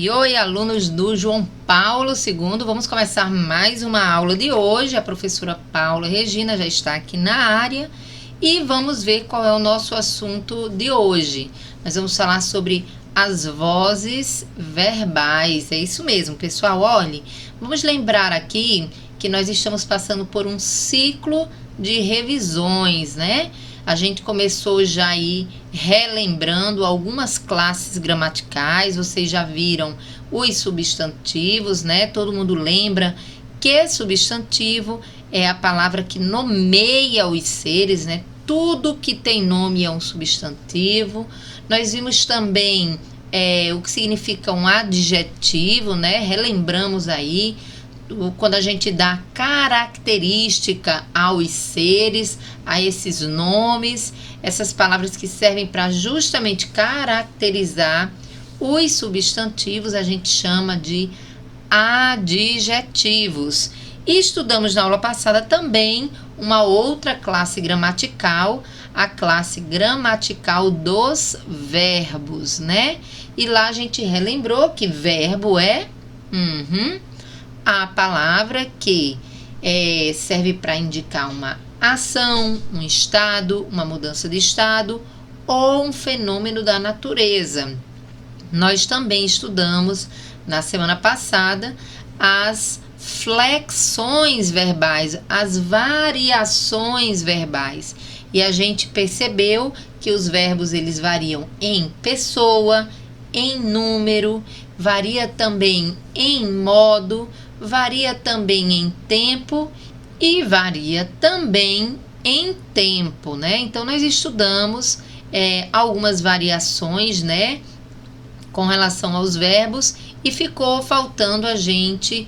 Oi, oi, alunos do João Paulo II. Vamos começar mais uma aula de hoje. A professora Paula Regina já está aqui na área e vamos ver qual é o nosso assunto de hoje. Nós vamos falar sobre as vozes verbais. É isso mesmo, pessoal. Olhe, vamos lembrar aqui que nós estamos passando por um ciclo de revisões, né? A gente começou já aí relembrando algumas classes gramaticais. Vocês já viram os substantivos, né? Todo mundo lembra que substantivo é a palavra que nomeia os seres, né? Tudo que tem nome é um substantivo. Nós vimos também o que significa um adjetivo, né? Relembramos aí quando a gente dá característica aos seres, a esses nomes, essas palavras que servem para justamente caracterizar os substantivos, a gente chama de adjetivos. E estudamos na aula passada também uma outra classe gramatical, a classe gramatical dos verbos, né? E lá a gente relembrou que verbo é a palavra que serve para indicar uma ação, um estado, uma mudança de estado ou um fenômeno da natureza. Nós também estudamos na semana passada as flexões verbais, as variações verbais. E a gente percebeu que os verbos eles variam em pessoa, em número, varia também em modo, varia também em tempo e varia também em tempo, né? Então, nós estudamos algumas variações, né, com relação aos verbos e ficou faltando a gente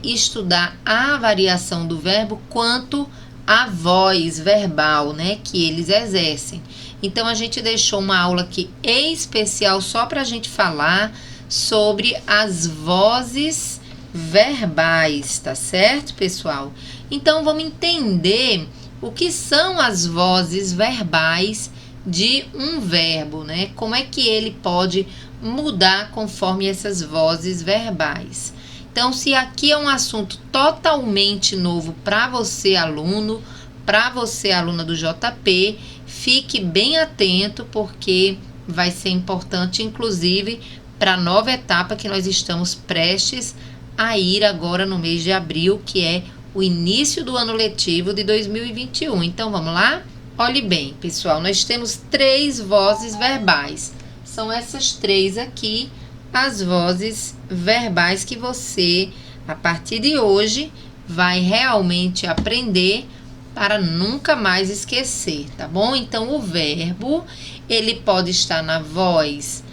estudar a variação do verbo quanto à voz verbal, né, que eles exercem. Então, a gente deixou uma aula aqui especial só para a gente falar sobre as vozes verbais, tá certo, pessoal? Então, vamos entender o que são as vozes verbais de um verbo, né? Como é que ele pode mudar conforme essas vozes verbais. Então, se aqui é um assunto totalmente novo para você, aluno, para você, aluna do JP, fique bem atento, porque vai ser importante, inclusive, para a nova etapa que nós estamos prestes a ir agora no mês de abril, que é o início do ano letivo de 2021. Então, vamos lá? Olhe bem, pessoal, nós temos 3 vozes verbais. São essas 3 aqui, as vozes verbais que você, a partir de hoje, vai realmente aprender para nunca mais esquecer, tá bom? Então, o verbo, ele pode estar na voz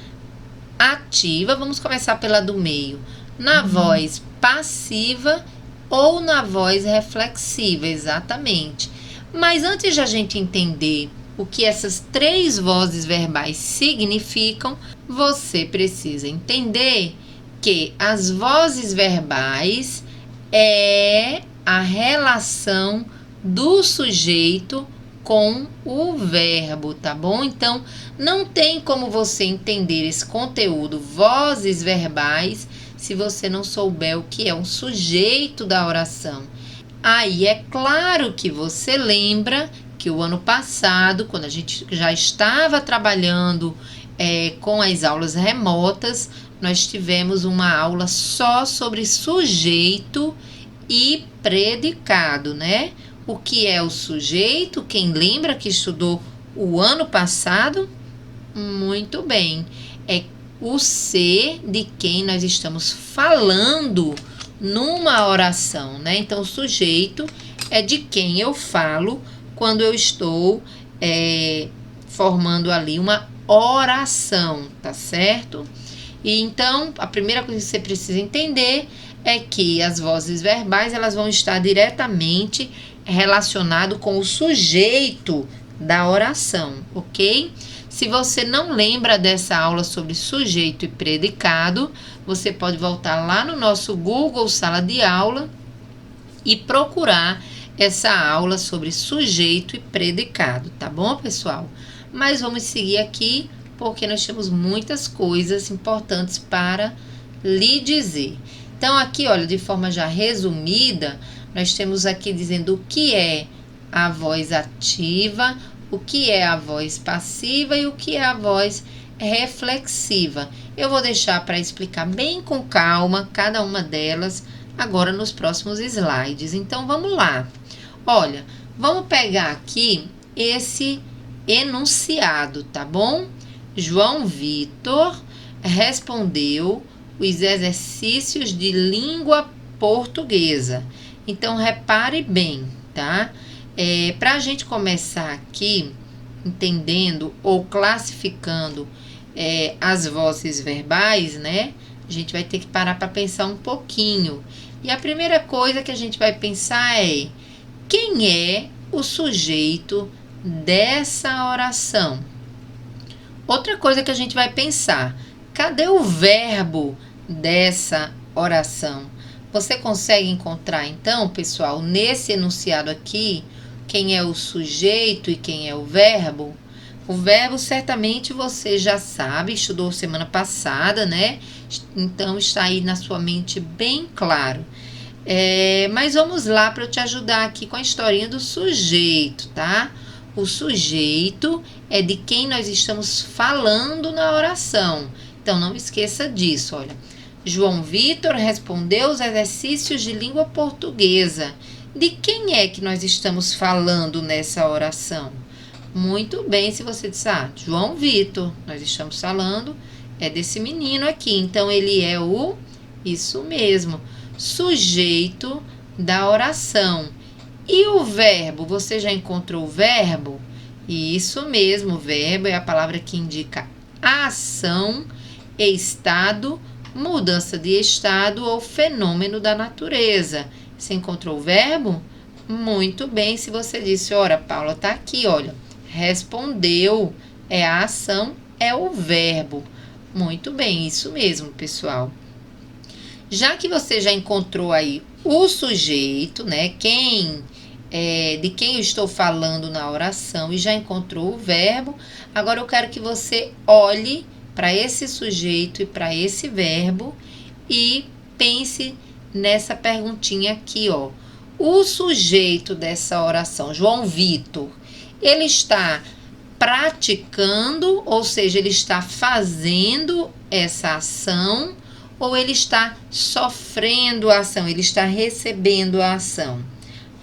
ativa, vamos começar pela do meio, na voz passiva ou na voz reflexiva, exatamente. Mas antes de a gente entender o que essas 3 vozes verbais significam, você precisa entender que as vozes verbais é a relação do sujeito com o verbo, tá bom? Então, não tem como você entender esse conteúdo, vozes verbais, se você não souber o que é um sujeito da oração. Aí é claro que você lembra que o ano passado, quando a gente já estava trabalhando com as aulas remotas, nós tivemos uma aula só sobre sujeito e predicado, né? O que é o sujeito? Quem lembra que estudou o ano passado? Muito bem. É o ser de quem nós estamos falando numa oração, né? Então, o sujeito é de quem eu falo quando eu estou formando ali uma oração, tá certo? E então, a primeira coisa que você precisa entender é que as vozes verbais, elas vão estar diretamente relacionado com o sujeito da oração, ok? Se você não lembra dessa aula sobre sujeito e predicado, você pode voltar lá no nosso Google Sala de Aula e procurar essa aula sobre sujeito e predicado, tá bom, pessoal? Mas vamos seguir aqui, porque nós temos muitas coisas importantes para lhe dizer. Então, aqui, olha, de forma já resumida, nós temos aqui dizendo o que é a voz ativa, o que é a voz passiva e o que é a voz reflexiva. Eu vou deixar para explicar bem com calma cada uma delas agora nos próximos slides. Então, vamos lá. Olha, vamos pegar aqui esse enunciado, tá bom? João Vitor respondeu os exercícios de língua portuguesa. Então, repare bem, tá? Para a gente começar aqui entendendo ou classificando as vozes verbais, né? A gente vai ter que parar para pensar um pouquinho. E a primeira coisa que a gente vai pensar é: quem é o sujeito dessa oração? Outra coisa que a gente vai pensar: cadê o verbo dessa oração? Você consegue encontrar, então, pessoal, nesse enunciado aqui, quem é o sujeito e quem é o verbo? O verbo, certamente, você já sabe, estudou semana passada, né? Então, está aí na sua mente bem claro. Mas vamos lá para eu te ajudar aqui com a historinha do sujeito, tá? O sujeito é de quem nós estamos falando na oração. Então, não esqueça disso, olha. João Vitor respondeu os exercícios de língua portuguesa. De quem é que nós estamos falando nessa oração? Muito bem, se você disser, João Vitor, nós estamos falando, é desse menino aqui. Então, ele é isso mesmo, sujeito da oração. E o verbo, você já encontrou o verbo? Isso mesmo, o verbo é a palavra que indica ação, estado, mudança de estado ou fenômeno da natureza. Você encontrou o verbo? Muito bem, se você disse, ora, Paula, tá aqui, olha, respondeu, é a ação, é o verbo. Muito bem, isso mesmo, pessoal. Já que você já encontrou aí o sujeito, né, de quem eu estou falando na oração e já encontrou o verbo, agora eu quero que você olhe para esse sujeito e para esse verbo e pense nessa perguntinha aqui, ó. O sujeito dessa oração, João Vitor, ele está praticando, ou seja, ele está fazendo essa ação, ou ele está sofrendo a ação, ele está recebendo a ação?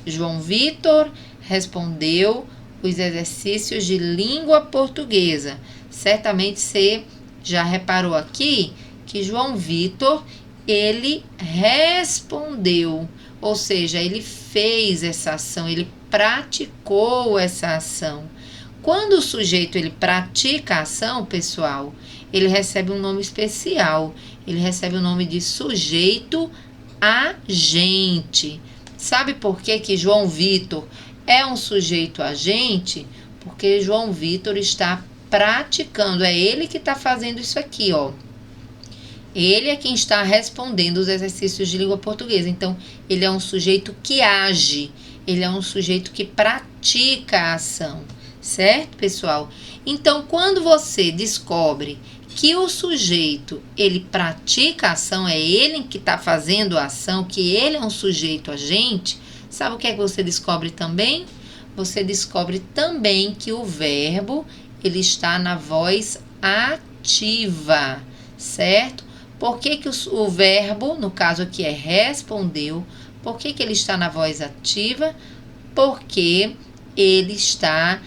João Vitor respondeu os exercícios de língua portuguesa. Certamente você já reparou aqui que João Vitor, ele respondeu, ou seja, ele fez essa ação, ele praticou essa ação. Quando o sujeito ele pratica a ação, pessoal, ele recebe um nome especial. Ele recebe o nome de sujeito agente. Sabe por que João Vitor é um sujeito agente? Porque João Vitor está praticando, é ele que está fazendo isso aqui, ó. Ele é quem está respondendo os exercícios de língua portuguesa. Então, ele é um sujeito que age, ele é um sujeito que pratica a ação, certo, pessoal? Então, quando você descobre que o sujeito, ele pratica a ação, é ele que está fazendo a ação, que ele é um sujeito agente, sabe o que é que você descobre também? Você descobre também que o verbo, ele está na voz ativa, certo? Por que o verbo, no caso aqui é respondeu, por que ele está na voz ativa? Porque ele está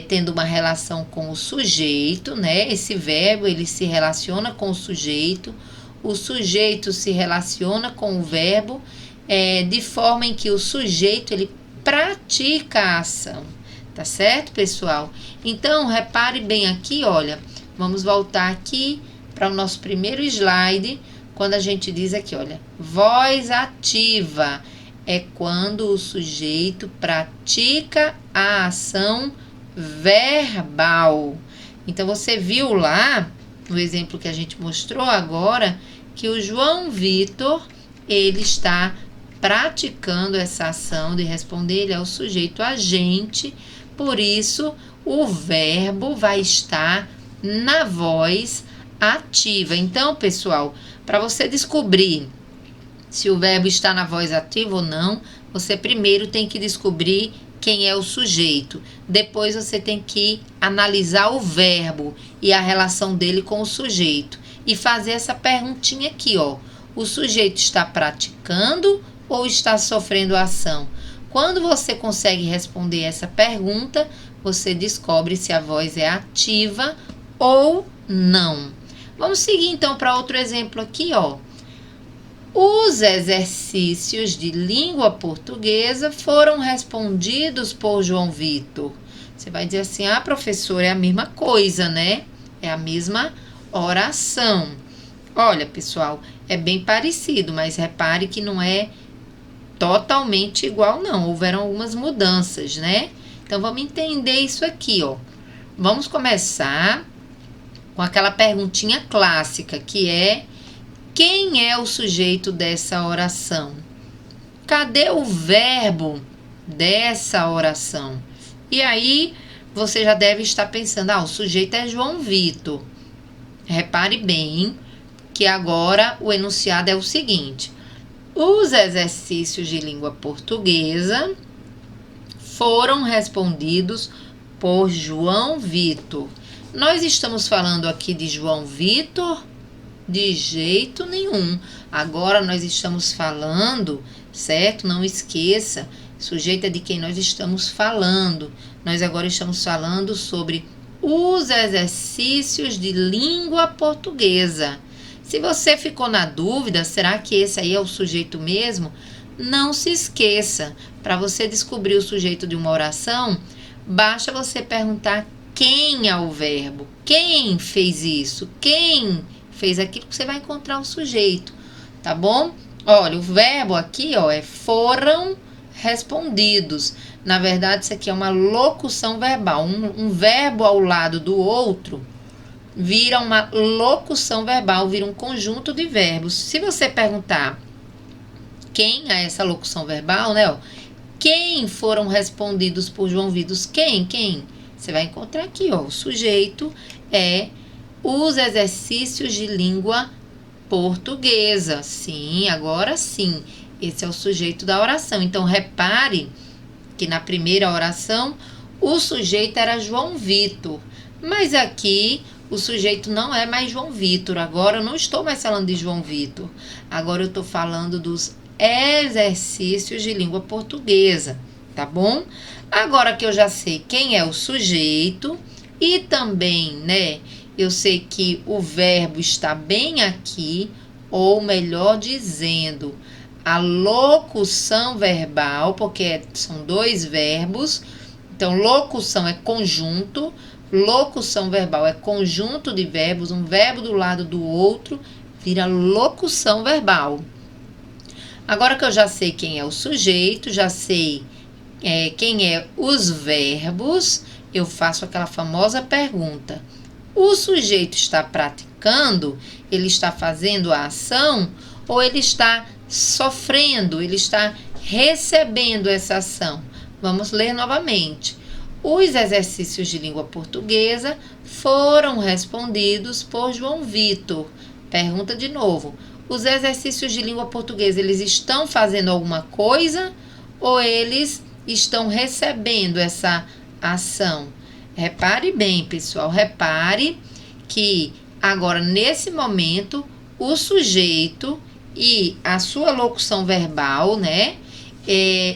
tendo uma relação com o sujeito, né? Esse verbo, ele se relaciona com o sujeito se relaciona com o verbo, de forma em que o sujeito, ele pratica a ação, tá certo, pessoal? Então, repare bem aqui, olha, vamos voltar aqui para o nosso primeiro slide, quando a gente diz aqui, olha, voz ativa é quando o sujeito pratica a ação verbal. Então, você viu lá, no exemplo que a gente mostrou agora, que o João Vitor, ele está praticando essa ação de responder, ele é o sujeito agente, por isso, o verbo vai estar na voz ativa. Então, pessoal, para você descobrir se o verbo está na voz ativa ou não, você primeiro tem que descobrir quem é o sujeito. Depois você tem que analisar o verbo e a relação dele com o sujeito. E fazer essa perguntinha aqui, ó. O sujeito está praticando ou está sofrendo a ação? Quando você consegue responder essa pergunta, você descobre se a voz é ativa ou não. Vamos seguir então para outro exemplo aqui, ó. Os exercícios de língua portuguesa foram respondidos por João Vitor. Você vai dizer assim, professor, é a mesma coisa, né? É a mesma oração. Olha, pessoal, é bem parecido, mas repare que não é totalmente igual, não. Houveram algumas mudanças, né? Então, vamos entender isso aqui, ó. Vamos começar com aquela perguntinha clássica, que é: quem é o sujeito dessa oração? Cadê o verbo dessa oração? E aí, você já deve estar pensando, o sujeito é João Vitor. Repare bem que agora o enunciado é o seguinte: os exercícios de língua portuguesa foram respondidos por João Vitor. Nós estamos falando aqui de João Vitor? De jeito nenhum. Agora nós estamos falando, certo? Não esqueça, sujeito é de quem nós estamos falando. Nós agora estamos falando sobre os exercícios de língua portuguesa. Se você ficou na dúvida, será que esse aí é o sujeito mesmo? Não se esqueça, para você descobrir o sujeito de uma oração, basta você perguntar quem é o verbo, quem fez isso, quem fez aquilo, que você vai encontrar o sujeito, tá bom? Olha, o verbo aqui, ó, é foram respondidos. Na verdade, isso aqui é uma locução verbal. Um verbo ao lado do outro vira uma locução verbal, vira um conjunto de verbos. Se você perguntar quem é essa locução verbal, né? Ó, quem foram respondidos por João Vitor? Quem? Você vai encontrar aqui, ó, o sujeito é os exercícios de língua portuguesa. Sim, agora sim. Esse é o sujeito da oração. Então, repare que na primeira oração o sujeito era João Vitor. Mas aqui o sujeito não é mais João Vitor. Agora eu não estou mais falando de João Vitor. Agora eu estou falando dos exercícios de língua portuguesa, tá bom? Agora que eu já sei quem é o sujeito e também, né, eu sei que o verbo está bem aqui, ou melhor dizendo, a locução verbal, porque são dois verbos. Então, locução é conjunto, locução verbal é conjunto de verbos, um verbo do lado do outro, vira locução verbal. Agora que eu já sei quem é o sujeito, já sei quem é os verbos, eu faço aquela famosa pergunta: o sujeito está praticando? Ele está fazendo a ação? Ou ele está sofrendo? Ele está recebendo essa ação? Vamos ler novamente. Os exercícios de língua portuguesa foram respondidos por João Vitor. Pergunta de novo: os exercícios de língua portuguesa, eles estão fazendo alguma coisa ou eles estão recebendo essa ação? Repare bem, pessoal, repare que agora, nesse momento, o sujeito e a sua locução verbal, né,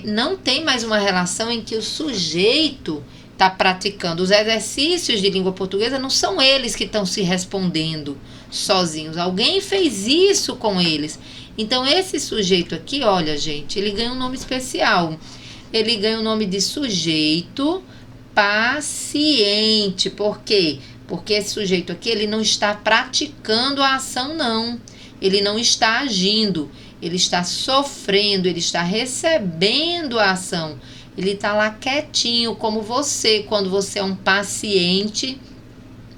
não tem mais uma relação em que o sujeito está praticando. Os exercícios de língua portuguesa não são eles que estão se respondendo sozinhos. Alguém fez isso com eles. Então, esse sujeito aqui, olha, gente, ele ganha um nome especial. Ele ganha o nome de sujeito paciente. Por quê? Porque esse sujeito aqui, ele não está praticando a ação, não. Ele não está agindo. Ele está sofrendo, ele está recebendo a ação. Ele está lá quietinho, como você, quando você é um paciente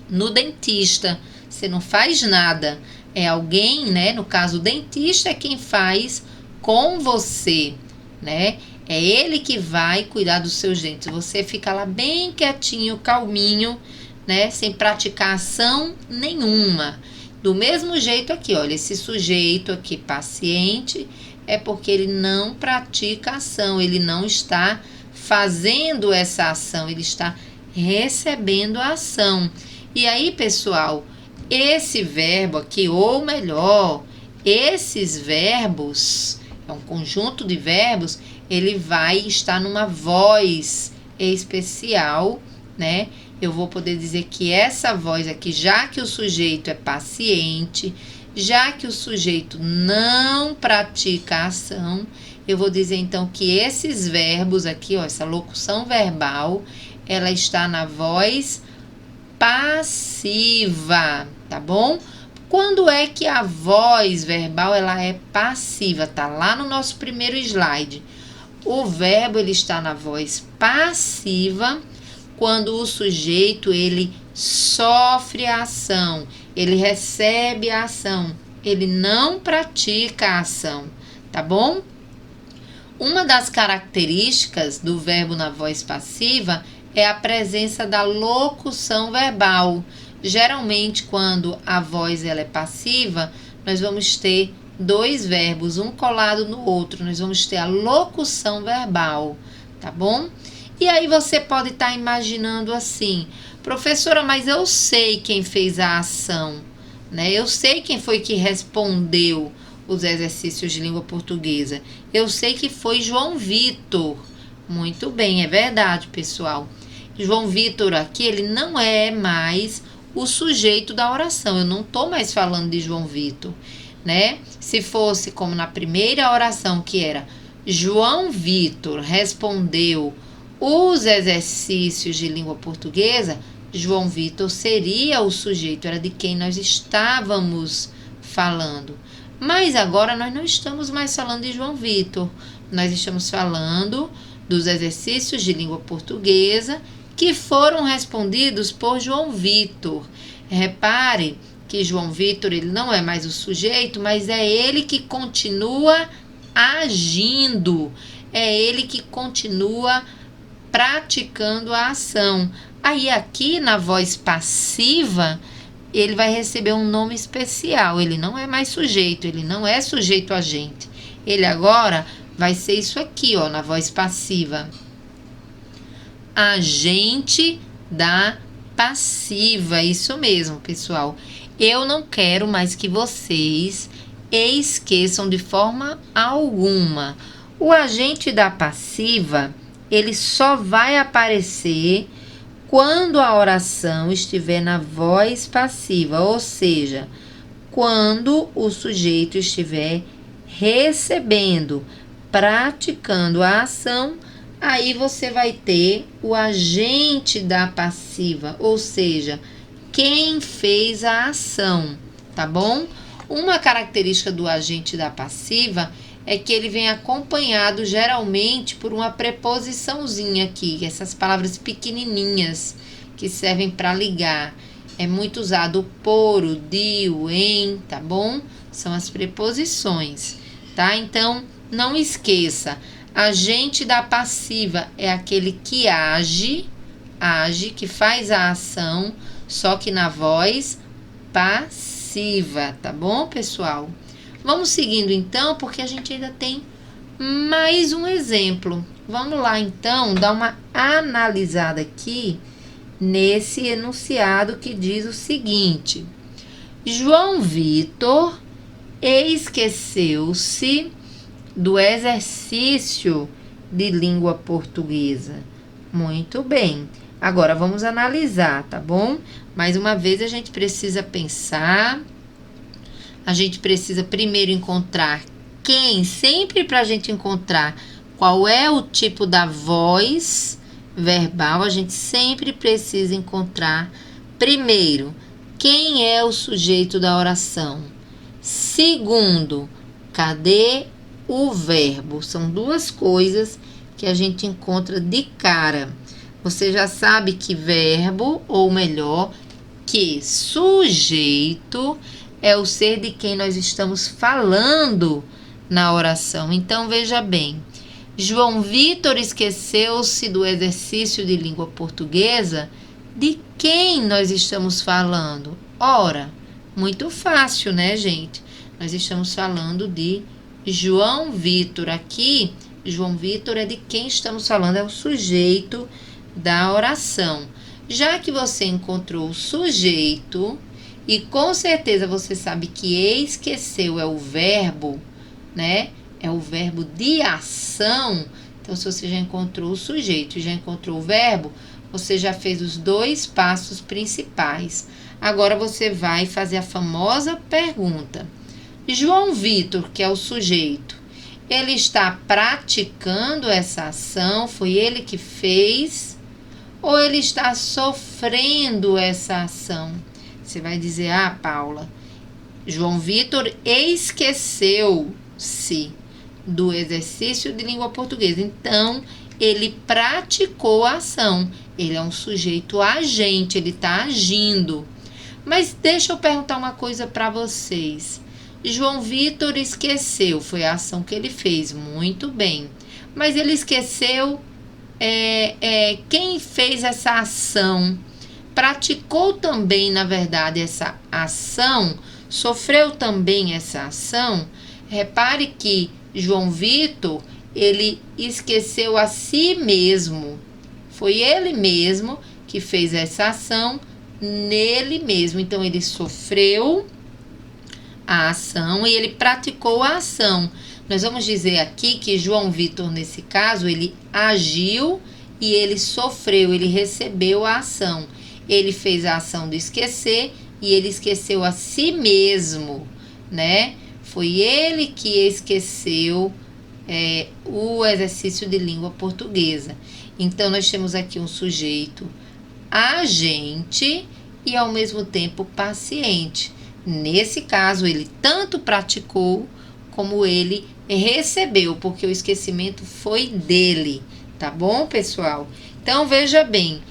no dentista. Você não faz nada. É alguém, né? No caso, o dentista é quem faz com você, né? É ele que vai cuidar dos seus dentes. Você fica lá bem quietinho, calminho, né? Sem praticar ação nenhuma. Do mesmo jeito aqui, olha, esse sujeito aqui, paciente, é porque ele não pratica ação, ele não está fazendo essa ação, ele está recebendo a ação. E aí, pessoal, esse verbo aqui, ou melhor, esses verbos, é um conjunto de verbos, ele vai estar numa voz especial, né? Eu vou poder dizer que essa voz aqui, já que o sujeito é paciente, já que o sujeito não pratica a ação, eu vou dizer então que esses verbos aqui, ó, essa locução verbal, ela está na voz passiva, tá bom? Quando é que a voz verbal ela é passiva? Tá lá no nosso primeiro slide. O verbo ele está na voz passiva quando o sujeito ele sofre a ação, ele recebe a ação, ele não pratica a ação, tá bom? Uma das características do verbo na voz passiva é a presença da locução verbal. Geralmente, quando a voz ela é passiva, nós vamos ter dois verbos, um colado no outro. Nós vamos ter a locução verbal, tá bom? E aí você pode estar imaginando assim, professora, mas eu sei quem fez a ação, né? Eu sei quem foi que respondeu os exercícios de língua portuguesa. Eu sei que foi João Vitor. Muito bem, é verdade, pessoal. João Vitor aqui, ele não é mais o sujeito da oração. Eu não estou mais falando de João Vitor, né? Se fosse como na primeira oração, que era João Vitor respondeu os exercícios de língua portuguesa, João Vitor seria o sujeito, era de quem nós estávamos falando. Mas agora nós não estamos mais falando de João Vitor, nós estamos falando dos exercícios de língua portuguesa que foram respondidos por João Vitor. Repare que João Vitor ele não é mais o sujeito, mas é ele que continua agindo, é ele que continua praticando a ação. Aí aqui na voz passiva, ele vai receber um nome especial, ele não é mais sujeito, ele não é sujeito agente. Ele agora vai ser isso aqui, ó, na voz passiva. Agente da passiva, isso mesmo, pessoal. Eu não quero mais que vocês esqueçam de forma alguma. O agente da passiva, ele só vai aparecer quando a oração estiver na voz passiva, ou seja, quando o sujeito estiver recebendo, praticando a ação, aí você vai ter o agente da passiva, ou seja, quem fez a ação, tá bom? Uma característica do agente da passiva é que ele vem acompanhado geralmente por uma preposiçãozinha aqui, essas palavras pequenininhas que servem para ligar. É muito usado o por, o de, o em, tá bom? São as preposições, tá? Então, não esqueça, agente da passiva é aquele que age, que faz a ação, só que na voz passiva, tá bom, pessoal? Vamos seguindo então, porque a gente ainda tem mais um exemplo. Vamos lá então, dar uma analisada aqui nesse enunciado que diz o seguinte: João Vitor esqueceu-se do exercício de língua portuguesa. Muito bem. Agora vamos analisar, tá bom? Mais uma vez a gente precisa pensar. A gente precisa primeiro encontrar quem, sempre para a gente encontrar qual é o tipo da voz verbal, a gente sempre precisa encontrar primeiro quem é o sujeito da oração. Segundo, cadê o verbo? São duas coisas que a gente encontra de cara. Você já sabe que verbo, ou melhor, que sujeito é o ser de quem nós estamos falando na oração. Então, veja bem, João Vitor esqueceu-se do exercício de língua portuguesa. De quem nós estamos falando? Ora, Muito fácil, né, gente? Nós estamos falando de João Vitor. Aqui, João Vitor é de quem estamos falando, é o sujeito da oração. Já que você encontrou o sujeito, e com certeza você sabe que esqueceu é o verbo, né? É o verbo de ação. Então, se você já encontrou o sujeito e já encontrou o verbo, você já fez os 2 passos principais. Agora você vai fazer a famosa pergunta. João Vitor, que é o sujeito, ele está praticando essa ação? Foi ele que fez? Ou ele está sofrendo essa ação? Você vai dizer, Paula, João Vitor esqueceu-se do exercício de língua portuguesa. Então, ele praticou a ação. Ele é um sujeito agente, ele está agindo. Mas deixa eu perguntar uma coisa para vocês. João Vitor esqueceu, foi a ação que ele fez, muito bem. Mas ele esqueceu quem fez essa ação. Praticou também, na verdade, essa ação, sofreu também essa ação. Repare que João Vitor, ele esqueceu a si mesmo. Foi ele mesmo que fez essa ação nele mesmo. Então, ele sofreu a ação e ele praticou a ação. Nós vamos dizer aqui que João Vitor, nesse caso, ele agiu e ele sofreu, ele recebeu a ação. Ele fez a ação de esquecer e ele esqueceu a si mesmo, né? Foi ele que esqueceu o exercício de língua portuguesa. Então, nós temos aqui um sujeito agente e, ao mesmo tempo, paciente. Nesse caso, ele tanto praticou como ele recebeu, porque o esquecimento foi dele, tá bom, pessoal? Então, veja bem,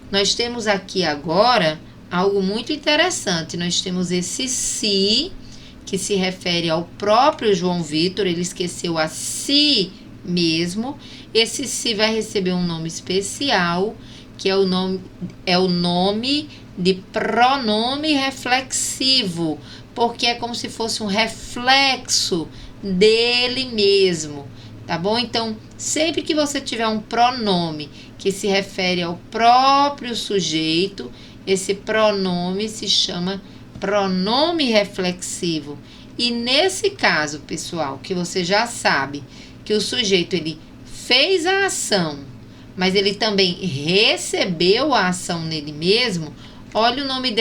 nós temos aqui agora algo muito interessante. Nós temos esse se, que se refere ao próprio João Vitor, ele esqueceu a si mesmo. Esse se vai receber um nome especial, que é o nome de pronome reflexivo, porque é como se fosse um reflexo dele mesmo, tá bom? Então, sempre que você tiver um pronome que se refere ao próprio sujeito, esse pronome se chama pronome reflexivo. E nesse caso, pessoal, que você já sabe que o sujeito ele fez a ação, mas ele também recebeu a ação nele mesmo, olha o nome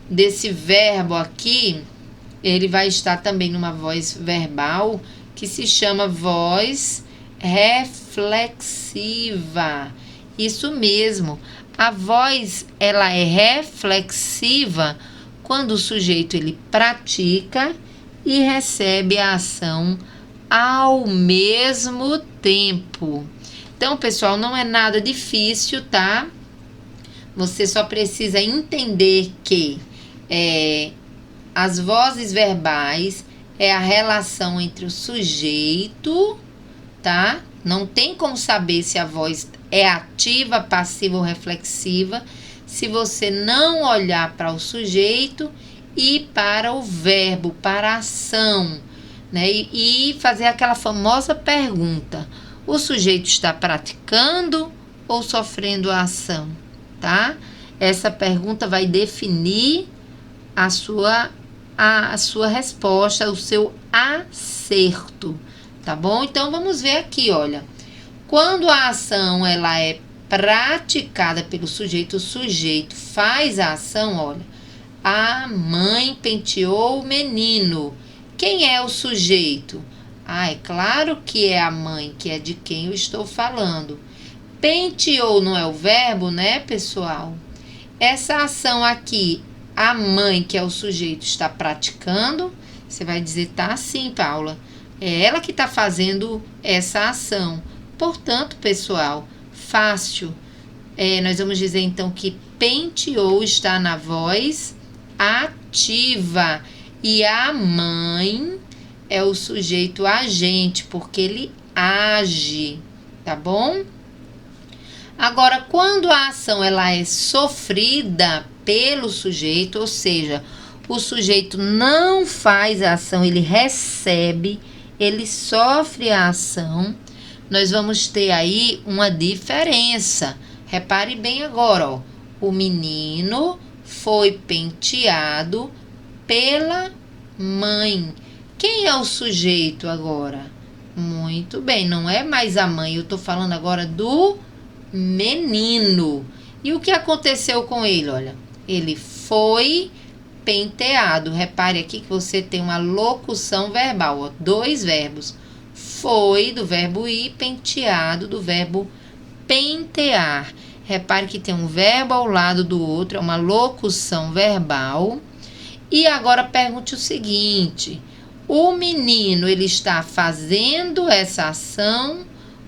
desse verbo aqui, ele vai estar também numa voz verbal que se chama voz reflexiva. Isso mesmo, a voz ela é reflexiva quando o sujeito ele pratica e recebe a ação ao mesmo tempo. Então, pessoal, não é nada difícil, tá? Você só precisa entender que as vozes verbais é a relação entre o sujeito, tá? Não tem como saber se a voz é ativa, passiva ou reflexiva se você não olhar para o sujeito e para o verbo, para a ação, né? E fazer aquela famosa pergunta: o sujeito está praticando ou sofrendo a ação, tá? Essa pergunta vai definir a sua resposta, o seu acerto, tá bom? Então, vamos ver aqui, olha. Quando a ação ela é praticada pelo sujeito, o sujeito faz a ação, olha. A mãe penteou o menino. Quem é o sujeito? É claro que é a mãe, que é de quem eu estou falando. Penteou não é o verbo, né, pessoal? Essa ação aqui, a mãe, que é o sujeito, está praticando. Você vai dizer, tá sim, Paula. É ela que está fazendo essa ação. Portanto, pessoal, fácil. Nós vamos dizer, então, que penteou está na voz ativa. E a mãe é o sujeito agente, porque ele age, tá bom? Agora, quando a ação ela é sofrida pelo sujeito, ou seja, o sujeito não faz a ação, ele recebe, ele sofre a ação, nós vamos ter aí uma diferença. Repare bem agora, ó. O menino foi penteado pela mãe. Quem é o sujeito agora? Muito bem, não é mais a mãe, eu tô falando agora do menino. E o que aconteceu com ele? Olha, ele foi penteado. Repare aqui que você tem uma locução verbal, ó, 2 verbos. Foi do verbo ir, penteado do verbo pentear. Repare que tem um verbo ao lado do outro, é uma locução verbal. E agora pergunte o seguinte: o menino, ele está fazendo essa ação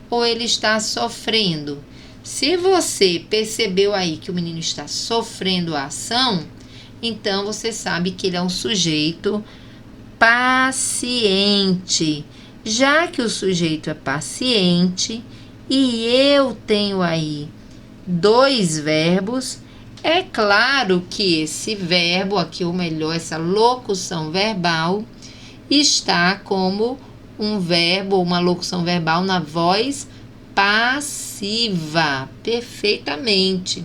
ou ele está sofrendo? Se você percebeu aí que o menino está sofrendo a ação, então você sabe que ele é um sujeito paciente. Já que o sujeito é paciente e eu tenho aí 2 verbos, é claro que esse verbo aqui, ou melhor, essa locução verbal, está como um verbo ou uma locução verbal na voz passiva, perfeitamente.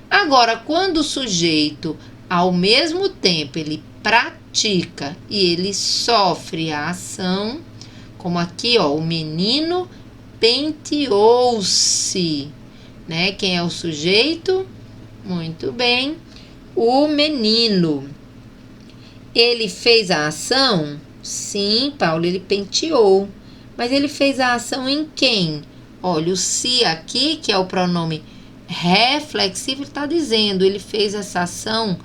Agora, quando o sujeito, ao mesmo tempo, ele pratica e ele sofre a ação, como aqui, ó, o menino penteou-se, né? Quem é o sujeito? Muito bem, o menino. Ele fez a ação? Sim, Paulo, ele penteou. Mas ele fez a ação em quem? Olha, o se aqui, que é o pronome reflexivo, está dizendo, ele fez essa ação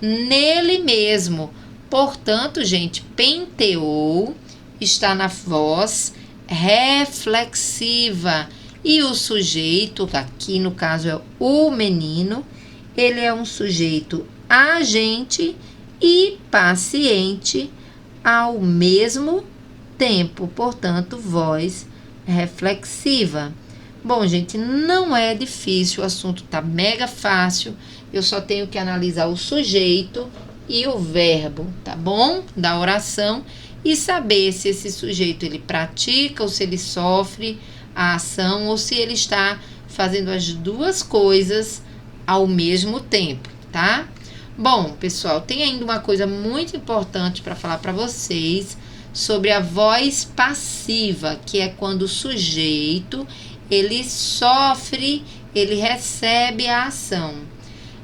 nele mesmo. Portanto, gente, penteou está na voz reflexiva. E o sujeito, aqui no caso é o menino, ele é um sujeito agente e paciente ao mesmo tempo, portanto, voz reflexiva. Bom, gente, não é difícil, o assunto tá mega fácil, eu só tenho que analisar o sujeito e o verbo, tá bom? Da oração e saber se esse sujeito ele pratica ou se ele sofre a ação ou se ele está fazendo as 2 coisas ao mesmo tempo, tá? Bom, pessoal, tem ainda uma coisa muito importante para falar para vocês sobre a voz passiva, que é quando o sujeito, ele sofre, ele recebe a ação.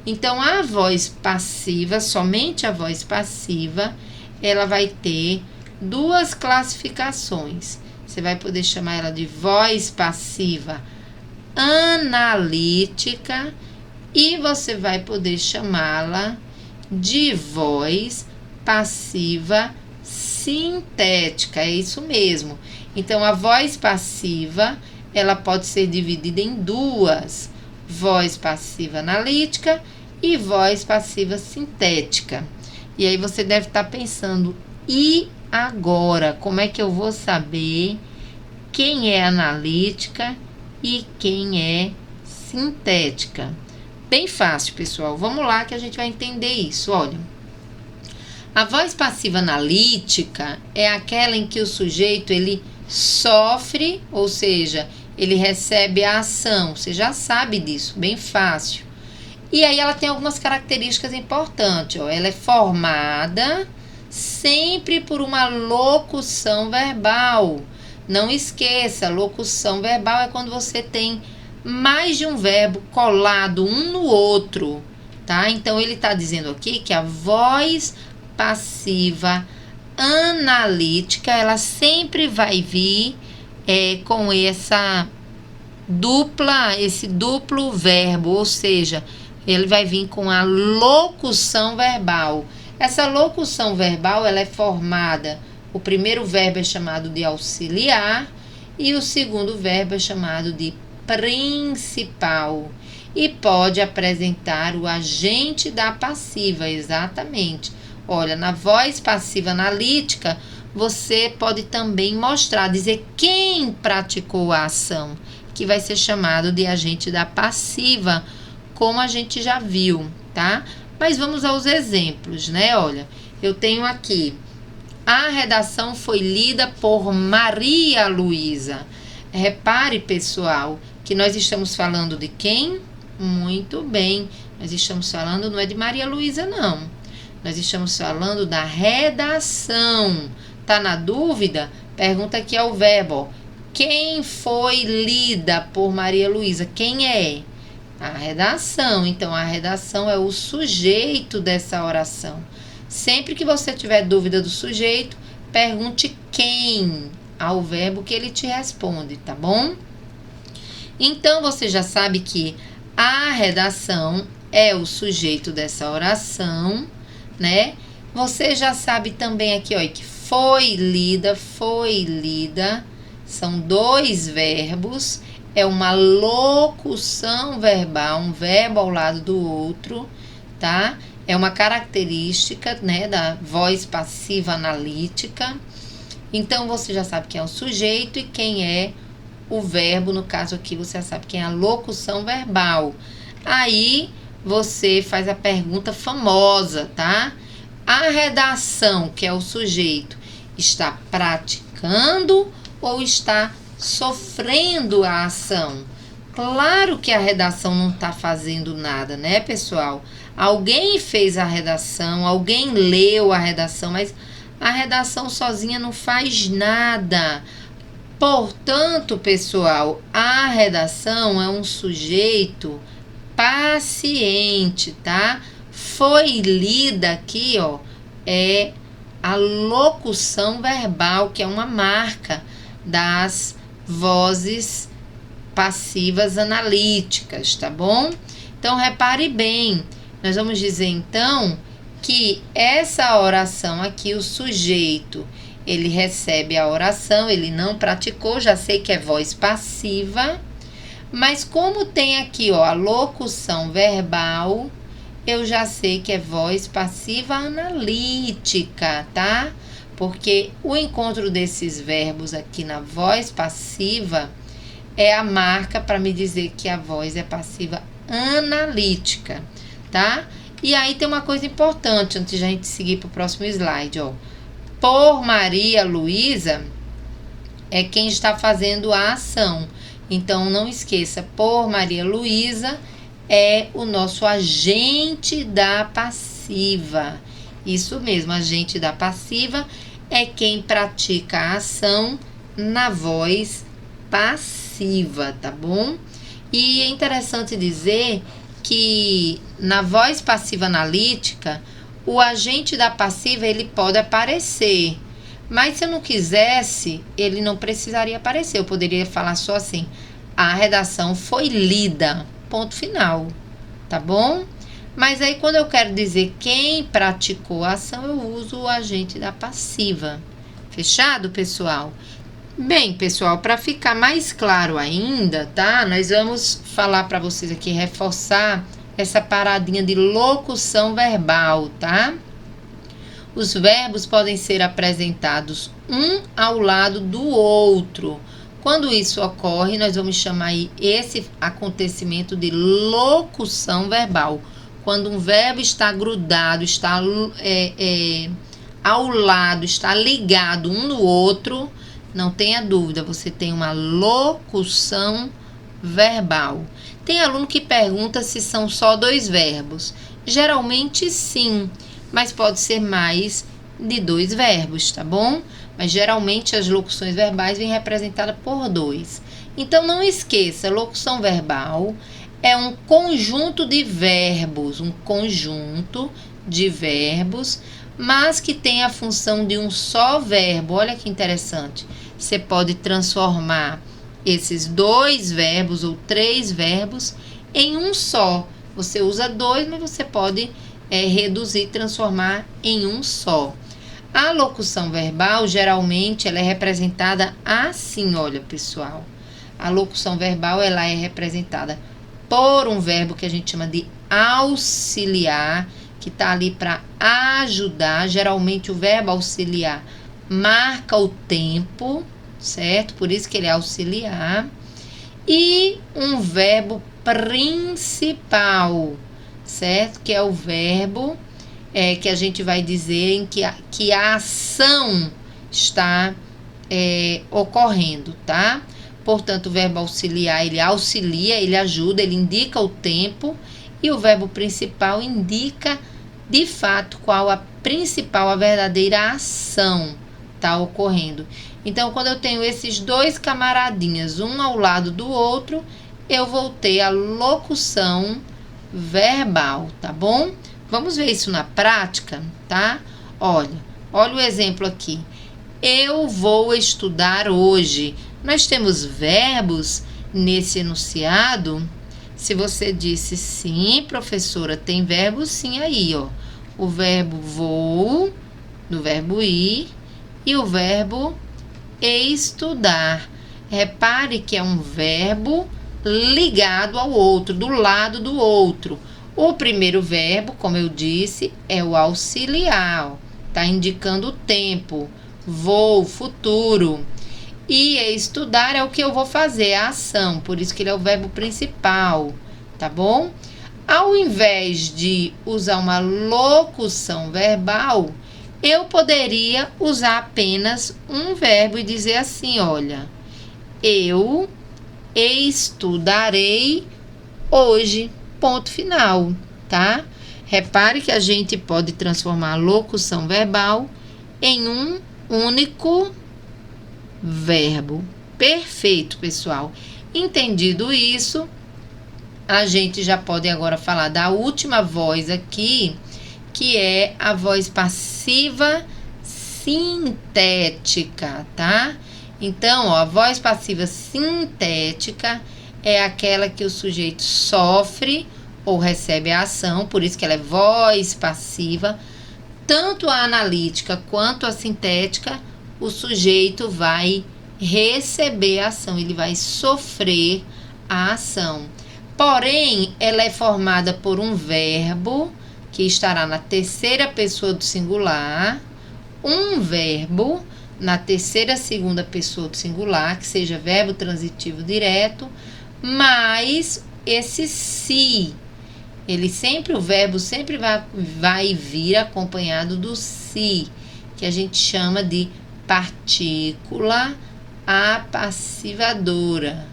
Então, a voz passiva, somente a voz passiva, ela vai ter 2 classificações. Você vai poder chamar ela de voz passiva analítica e você vai poder chamá-la de voz passiva sintética. É isso mesmo. Então, a voz passiva, ela pode ser dividida em 2. Voz passiva analítica e voz passiva sintética. E aí você deve estar pensando, e agora, como é que eu vou saber quem é analítica e quem é sintética? Bem fácil, pessoal. Vamos lá que a gente vai entender isso. Olha, a voz passiva analítica é aquela em que o sujeito ele sofre, ou seja, ele recebe a ação. Você já sabe disso, bem fácil. E aí ela tem algumas características importantes. Ó. Ela é formada sempre por uma locução verbal. Não esqueça, locução verbal é quando você tem mais de um verbo colado um no outro, tá? Então, ele está dizendo aqui que a voz passiva analítica, ela sempre vai vir com esse duplo verbo, ou seja, ele vai vir com a locução verbal. Essa locução verbal, ela é formada, o primeiro verbo é chamado de auxiliar e o segundo verbo é chamado de principal. E pode apresentar o agente da passiva, exatamente. Olha, na voz passiva analítica, você pode também mostrar, dizer quem praticou a ação, que vai ser chamado de agente da passiva, como a gente já viu, tá? Mas vamos aos exemplos, né? Olha, eu tenho aqui: a redação foi lida por Maria Luísa. Repare, pessoal, que nós estamos falando de quem? Muito bem, nós estamos falando, não é de Maria Luísa, não. Nós estamos falando da redação. Tá na dúvida? Pergunta aqui ao verbo, ó. Quem foi lida por Maria Luísa? Quem é? A redação. Então, a redação é o sujeito dessa oração. Sempre que você tiver dúvida do sujeito, pergunte quem ao verbo que ele te responde, tá bom? Então, você já sabe que a redação é o sujeito dessa oração, né? Você já sabe também aqui, ó, que foi lida, são dois verbos, é uma locução verbal, um verbo ao lado do outro, tá? É uma característica, né, da voz passiva analítica. Então, você já sabe quem é o sujeito e quem é o verbo. No caso aqui, você já sabe quem é a locução verbal. Aí, você faz a pergunta famosa, tá? A redação, que é o sujeito, está praticando ou está sofrendo a ação? Claro que a redação não está fazendo nada, né, pessoal? Alguém fez a redação, alguém leu a redação, mas a redação sozinha não faz nada. Portanto, pessoal, a redação é um sujeito paciente, tá? Foi lida aqui, ó, é a locução verbal, que é uma marca das vozes passivas analíticas, tá bom? Então, repare bem, nós vamos dizer então que essa oração aqui, o sujeito, ele recebe a oração, ele não praticou, já sei que é voz passiva, mas como tem aqui, ó, a locução verbal, eu já sei que é voz passiva analítica, tá? Porque o encontro desses verbos aqui na voz passiva é a marca para me dizer que a voz é passiva analítica, tá? E aí tem uma coisa importante antes de a gente seguir para o próximo slide, ó. Por Maria Luísa é quem está fazendo a ação. Então, não esqueça, por Maria Luísa é o nosso agente da passiva. Isso mesmo, agente da passiva é quem pratica a ação na voz passiva, tá bom? E é interessante dizer que na voz passiva analítica, o agente da passiva ele pode aparecer, mas se eu não quisesse, ele não precisaria aparecer. Eu poderia falar só assim: a redação foi lida, ponto final, tá bom? Mas aí quando eu quero dizer quem praticou a ação, eu uso o agente da passiva. Fechado, pessoal? Bem, pessoal, para ficar mais claro ainda, tá? Nós vamos falar para vocês aqui, reforçar essa paradinha de locução verbal, tá? Os verbos podem ser apresentados um ao lado do outro. Quando isso ocorre, nós vamos chamar esse acontecimento de locução verbal. Quando um verbo está grudado, está ao lado, está ligado um no outro, não tenha dúvida, você tem uma locução verbal. Tem aluno que pergunta se são só dois verbos. Geralmente sim, mas pode ser mais de dois verbos, tá bom? Mas geralmente as locuções verbais vêm representadas por dois. Então não esqueça, locução verbal é um conjunto de verbos, mas que tem a função de um só verbo. Olha que interessante. Você pode transformar esses dois verbos ou três verbos em um só. Você usa dois, mas você pode reduzir, transformar em um só. A locução verbal, geralmente, ela é representada assim, olha, pessoal. A locução verbal, ela é representada por um verbo que a gente chama de auxiliar, que está ali para ajudar. Geralmente, o verbo auxiliar marca o tempo, certo? Por isso que ele é auxiliar. E um verbo principal, certo? Que é o verbo que a gente vai dizer em que a ação está ocorrendo, tá? Portanto, o verbo auxiliar, ele auxilia, ele ajuda, ele indica o tempo, e o verbo principal indica, de fato, qual a principal, a verdadeira ação está ocorrendo. Então, quando eu tenho esses dois camaradinhas, um ao lado do outro, eu vou ter a locução verbal, tá bom? Vamos ver isso na prática, tá? Olha o exemplo aqui. Eu vou estudar hoje. Nós temos verbos nesse enunciado. Se você disse sim, professora, tem verbo sim aí, ó. O verbo vou, do verbo ir, e o verbo estudar. Repare que é um verbo ligado ao outro, do lado do outro. O primeiro verbo, como eu disse, é o auxiliar, tá indicando o tempo, vou, futuro. E estudar é o que eu vou fazer, a ação, por isso que ele é o verbo principal, tá bom? Ao invés de usar uma locução verbal, eu poderia usar apenas um verbo e dizer assim, olha, eu estudarei hoje, ponto final, tá? Repare que a gente pode transformar a locução verbal em um único verbo. Perfeito, pessoal. Entendido isso, a gente já pode agora falar da última voz aqui, que é a voz passiva sintética, tá? Então, ó, a voz passiva sintética é aquela que o sujeito sofre ou recebe a ação, por isso que ela é voz passiva. Tanto a analítica quanto a sintética, o sujeito vai receber a ação, ele vai sofrer a ação. Porém, ela é formada por um verbo que estará na terceira pessoa do singular, um verbo na terceira segunda pessoa do singular, que seja verbo transitivo direto, mais esse se. O verbo sempre vai vir acompanhado do se, que a gente chama de partícula apassivadora,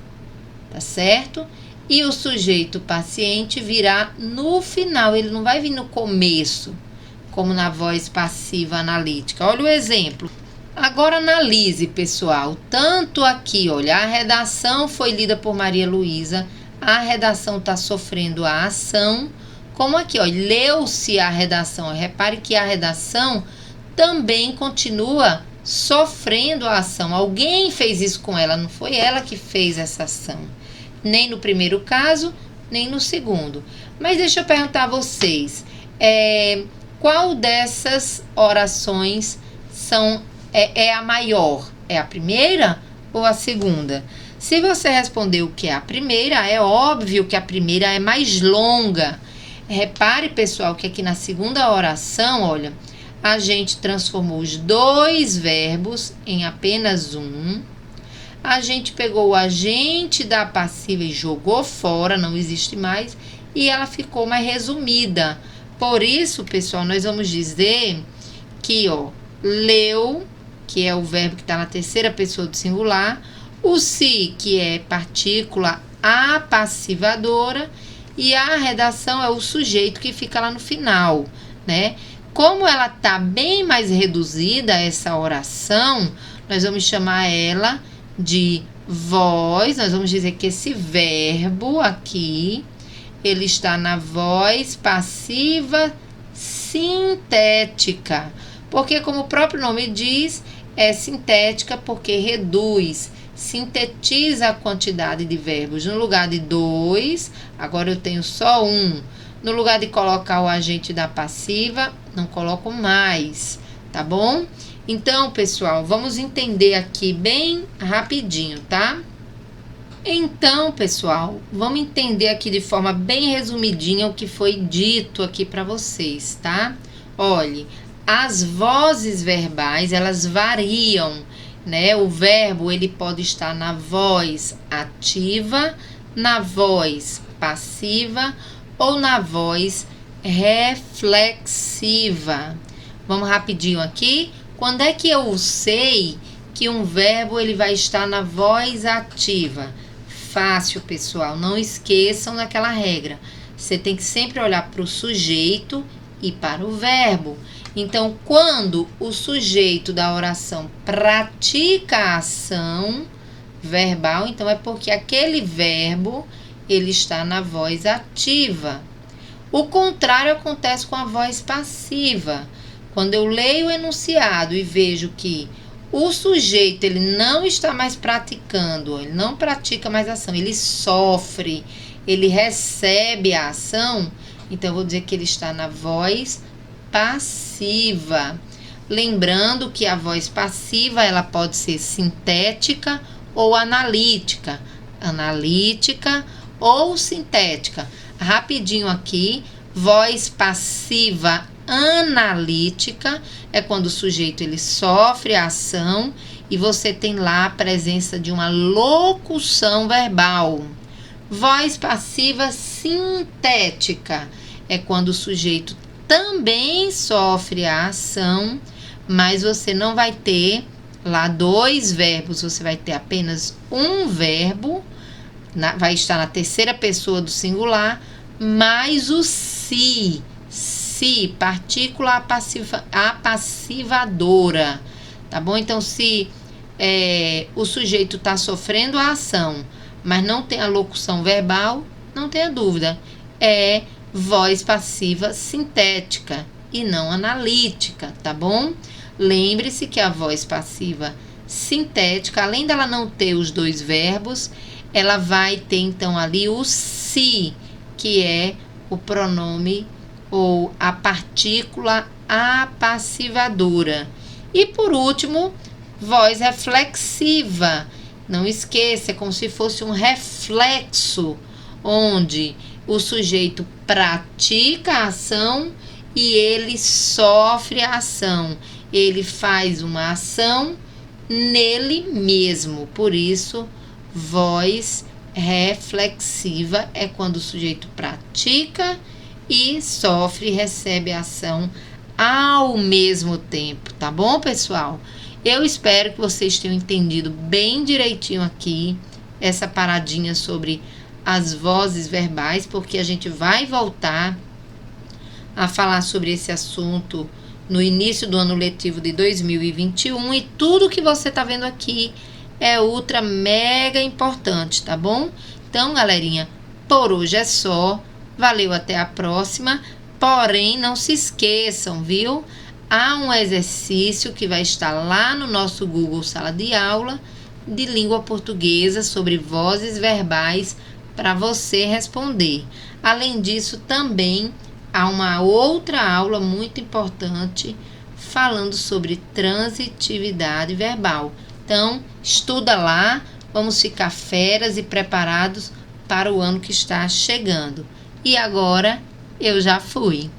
tá certo? E o sujeito paciente virá no final, ele não vai vir no começo, como na voz passiva analítica. Olha o exemplo. Agora analise, pessoal. Tanto aqui, olha, a redação foi lida por Maria Luísa, a redação está sofrendo a ação, como aqui, ó, leu-se a redação. Repare que a redação também continua sofrendo a ação. Alguém fez isso com ela, não foi ela que fez essa ação. Nem no primeiro caso, nem no segundo. Mas deixa eu perguntar a vocês, qual dessas orações é a maior? É a primeira ou a segunda? Se você respondeu que é a primeira, é óbvio que a primeira é mais longa. Repare, pessoal, que aqui na segunda oração, olha, a gente transformou os dois verbos em apenas um. A gente pegou o agente da passiva e jogou fora, não existe mais, e ela ficou mais resumida. Por isso, pessoal, nós vamos dizer que, ó, leu, que é o verbo que está na terceira pessoa do singular, o se, que é partícula apassivadora, e a redação é o sujeito que fica lá no final, né? Como ela está bem mais reduzida, essa oração, nós vamos chamar ela de voz. Nós vamos dizer que esse verbo aqui, ele está na voz passiva sintética. Porque, como o próprio nome diz, é sintética porque reduz, sintetiza a quantidade de verbos. No lugar de dois, agora eu tenho só um. No lugar de colocar o agente da passiva, não coloco mais, tá bom? Então, pessoal, vamos entender aqui bem rapidinho, tá? Então, pessoal, vamos entender aqui de forma bem resumidinha o que foi dito aqui para vocês, tá? Olhe, as vozes verbais, elas variam, né? O verbo, ele pode estar na voz ativa, na voz passiva ou na voz reflexiva. Vamos rapidinho aqui. Quando é que eu sei que um verbo ele vai estar na voz ativa? Fácil, pessoal. Não esqueçam daquela regra. Você tem que sempre olhar para o sujeito e para o verbo. Então, quando o sujeito da oração pratica a ação verbal, então é porque aquele verbo ele está na voz ativa. O contrário acontece com a voz passiva. Quando eu leio o enunciado e vejo que o sujeito ele não está mais praticando, ele não pratica mais ação, ele sofre, ele recebe a ação, então eu vou dizer que ele está na voz passiva. Lembrando que a voz passiva ela pode ser sintética ou analítica. Analítica ou sintética. Rapidinho aqui, voz passiva analítica é quando o sujeito ele sofre a ação e você tem lá a presença de uma locução verbal. Voz passiva sintética é quando o sujeito também sofre a ação, mas você não vai ter lá dois verbos, você vai ter apenas um verbo, vai estar na terceira pessoa do singular, mais o se, partícula apassivadora, tá bom? Então, se o sujeito está sofrendo a ação, mas não tem a locução verbal, não tenha dúvida, é voz passiva sintética e não analítica, tá bom? Lembre-se que a voz passiva sintética, além dela não ter os dois verbos, ela vai ter então ali o se, que é o pronome ou a partícula apassivadora. E por último, voz reflexiva. Não esqueça, é como se fosse um reflexo, onde o sujeito pratica a ação e ele sofre a ação. Ele faz uma ação nele mesmo. Por isso, voz reflexiva é quando o sujeito pratica e sofre e recebe a ação ao mesmo tempo, tá bom, pessoal? Eu espero que vocês tenham entendido bem direitinho aqui essa paradinha sobre as vozes verbais, porque a gente vai voltar a falar sobre esse assunto no início do ano letivo de 2021 e tudo que você tá vendo aqui é ultra mega importante, tá bom? Então, galerinha, por hoje é só. Valeu, até a próxima. Porém, não se esqueçam, viu? Há um exercício que vai estar lá no nosso Google Sala de Aula de língua portuguesa sobre vozes verbais para você responder. Além disso, também há uma outra aula muito importante falando sobre transitividade verbal. Então, estuda lá, vamos ficar feras e preparados para o ano que está chegando. E agora, eu já fui.